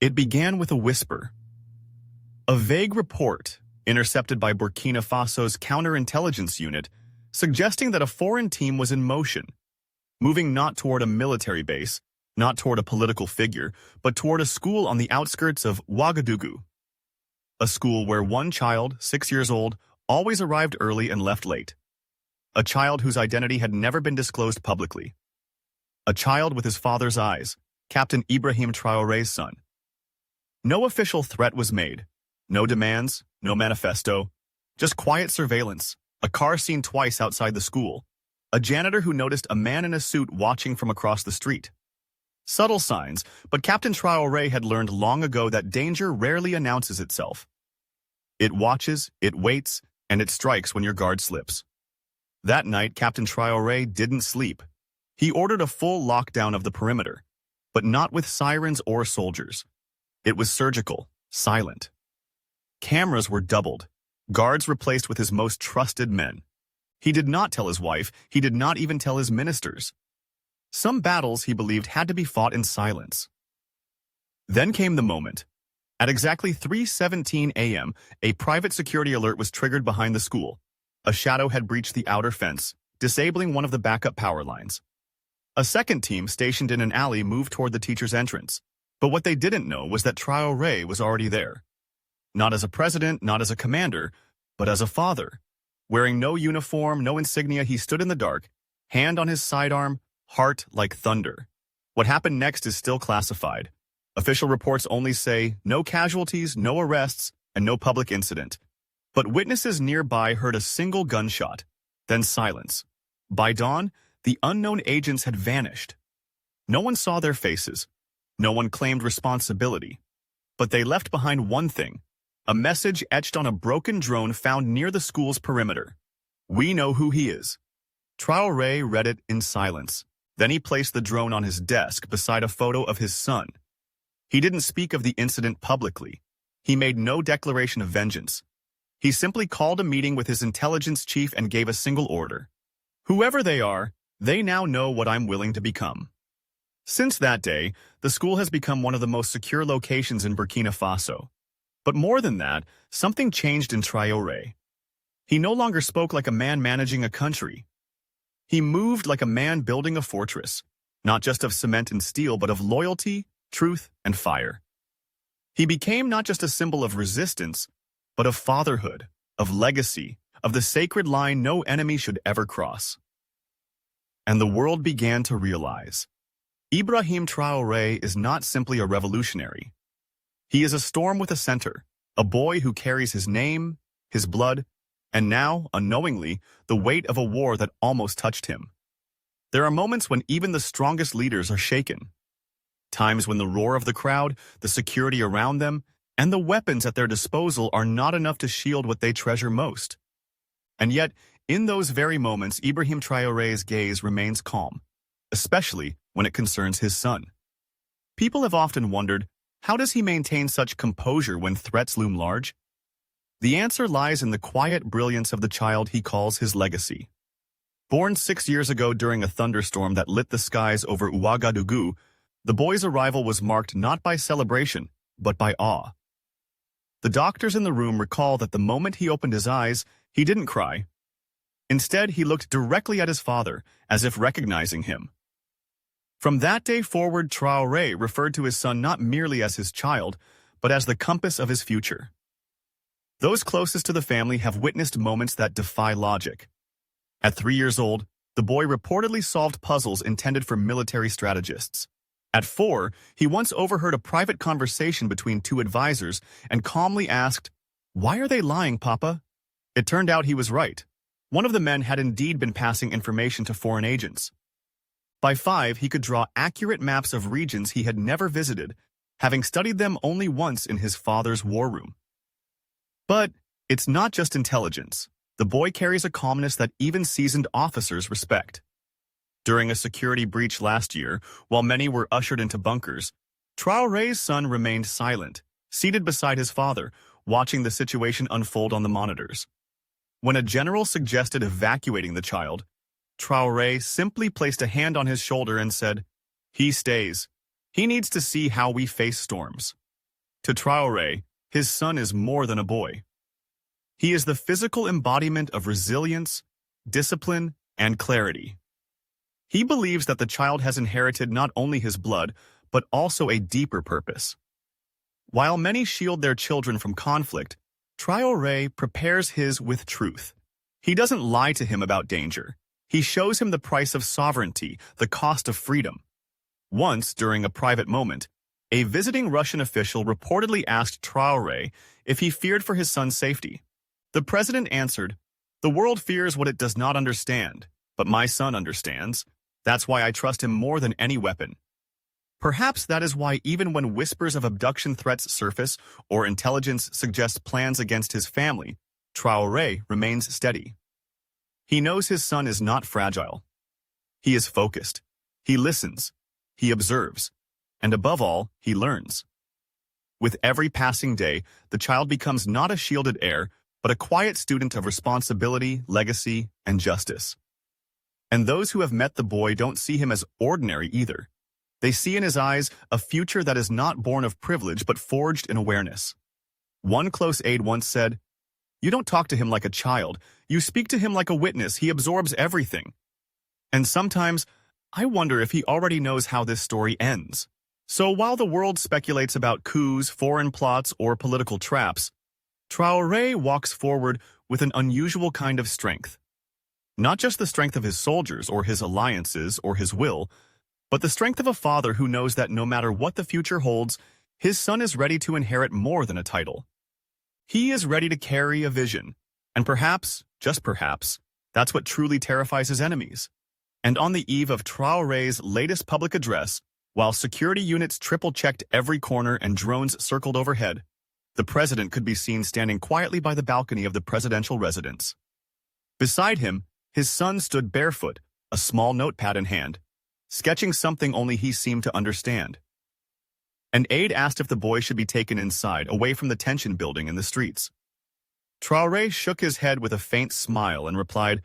It began with a whisper. A vague report, intercepted by Burkina Faso's counterintelligence unit, suggesting that a foreign team was in motion, moving not toward a military base, not toward a political figure, but toward a school on the outskirts of Ouagadougou. A school where one child, 6 years old, always arrived early and left late. A child whose identity had never been disclosed publicly. A child with his father's eyes, Captain Ibrahim Traoré's son. No official threat was made. No demands, no manifesto, just quiet surveillance, a car seen twice outside the school, a janitor who noticed a man in a suit watching from across the street. Subtle signs, but Captain Traoré had learned long ago that danger rarely announces itself. It watches, it waits, and it strikes when your guard slips. That night, Captain Traoré didn't sleep. He ordered a full lockdown of the perimeter, but not with sirens or soldiers. It was surgical, silent. Cameras were doubled, guards replaced with his most trusted men. He did not tell his wife, he did not even tell his ministers. Some battles, he believed, had to be fought in silence. Then came the moment. At exactly 3:17 a.m., a private security alert was triggered behind the school. A shadow had breached the outer fence, disabling one of the backup power lines. A second team stationed in an alley moved toward the teacher's entrance. But what they didn't know was that Traoré was already there. Not as a president, not as a commander, but as a father. Wearing no uniform, no insignia, he stood in the dark, hand on his sidearm, heart like thunder. What happened next is still classified. Official reports only say no casualties, no arrests, and no public incident. But witnesses nearby heard a single gunshot, then silence. By dawn, the unknown agents had vanished. No one saw their faces. No one claimed responsibility. But they left behind one thing. A message etched on a broken drone found near the school's perimeter. We know who he is. Traoré read it in silence. Then he placed the drone on his desk beside a photo of his son. He didn't speak of the incident publicly. He made no declaration of vengeance. He simply called a meeting with his intelligence chief and gave a single order. Whoever they are, they now know what I'm willing to become. Since that day, the school has become one of the most secure locations in Burkina Faso. But more than that, something changed in Traoré. He no longer spoke like a man managing a country. He moved like a man building a fortress, not just of cement and steel, but of loyalty, truth, and fire. He became not just a symbol of resistance, but of fatherhood, of legacy, of the sacred line no enemy should ever cross. And the world began to realize, Ibrahim Traoré is not simply a revolutionary. He is a storm with a center, a boy who carries his name, his blood, and now, unknowingly, the weight of a war that almost touched him. There are moments when even the strongest leaders are shaken. Times when the roar of the crowd, the security around them, and the weapons at their disposal are not enough to shield what they treasure most. And yet, in those very moments, Ibrahim Traoré's gaze remains calm, especially when it concerns his son. People have often wondered, how does he maintain such composure when threats loom large? The answer lies in the quiet brilliance of the child he calls his legacy. Born 6 years ago during a thunderstorm that lit the skies over Ouagadougou, the boy's arrival was marked not by celebration, but by awe. The doctors in the room recall that the moment he opened his eyes, he didn't cry. Instead, he looked directly at his father, as if recognizing him. From that day forward, Traoré referred to his son not merely as his child, but as the compass of his future. Those closest to the family have witnessed moments that defy logic. At 3 years old, the boy reportedly solved puzzles intended for military strategists. At 4, he once overheard a private conversation between two advisors and calmly asked, "Why are they lying, Papa?" It turned out he was right. One of the men had indeed been passing information to foreign agents. By 5, he could draw accurate maps of regions he had never visited, having studied them only once in his father's war room. But it's not just intelligence. The boy carries a calmness that even seasoned officers respect. During a security breach last year, while many were ushered into bunkers, Traoré's son remained silent, seated beside his father, watching the situation unfold on the monitors. When a general suggested evacuating the child, Traoré simply placed a hand on his shoulder and said, "He stays. He needs to see how we face storms." To Traoré, his son is more than a boy. He is the physical embodiment of resilience, discipline, and clarity. He believes that the child has inherited not only his blood, but also a deeper purpose. While many shield their children from conflict, Traoré prepares his with truth. He doesn't lie to him about danger. He shows him the price of sovereignty, the cost of freedom. Once, during a private moment, a visiting Russian official reportedly asked Traoré if he feared for his son's safety. The president answered, "The world fears what it does not understand, but my son understands. That's why I trust him more than any weapon." Perhaps that is why even when whispers of abduction threats surface or intelligence suggests plans against his family, Traoré remains steady. He knows his son is not fragile. He is focused. He listens. He observes. And above all, he learns. With every passing day, the child becomes not a shielded heir, but a quiet student of responsibility, legacy, and justice. And those who have met the boy don't see him as ordinary either. They see in his eyes a future that is not born of privilege but forged in awareness. One close aide once said, "You don't talk to him like a child. You speak to him like a witness. He absorbs everything." And sometimes, I wonder if he already knows how this story ends. So while the world speculates about coups, foreign plots, or political traps, Traoré walks forward with an unusual kind of strength. Not just the strength of his soldiers or his alliances or his will, but the strength of a father who knows that no matter what the future holds, his son is ready to inherit more than a title. He is ready to carry a vision, and perhaps, just perhaps, that's what truly terrifies his enemies. And on the eve of Traoré's latest public address, while security units triple-checked every corner and drones circled overhead, the president could be seen standing quietly by the balcony of the presidential residence. Beside him, his son stood barefoot, a small notepad in hand, sketching something only he seemed to understand. An aide asked if the boy should be taken inside, away from the tension building in the streets. Traoré shook his head with a faint smile and replied,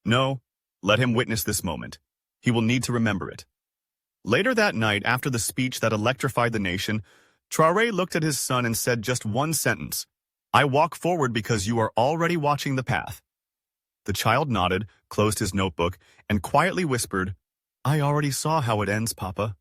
"No, let him witness this moment. He will need to remember it." Later that night, after the speech that electrified the nation, Traoré looked at his son and said just one sentence, "I walk forward because you are already watching the path." The child nodded, closed his notebook, and quietly whispered, "I already saw how it ends, Papa."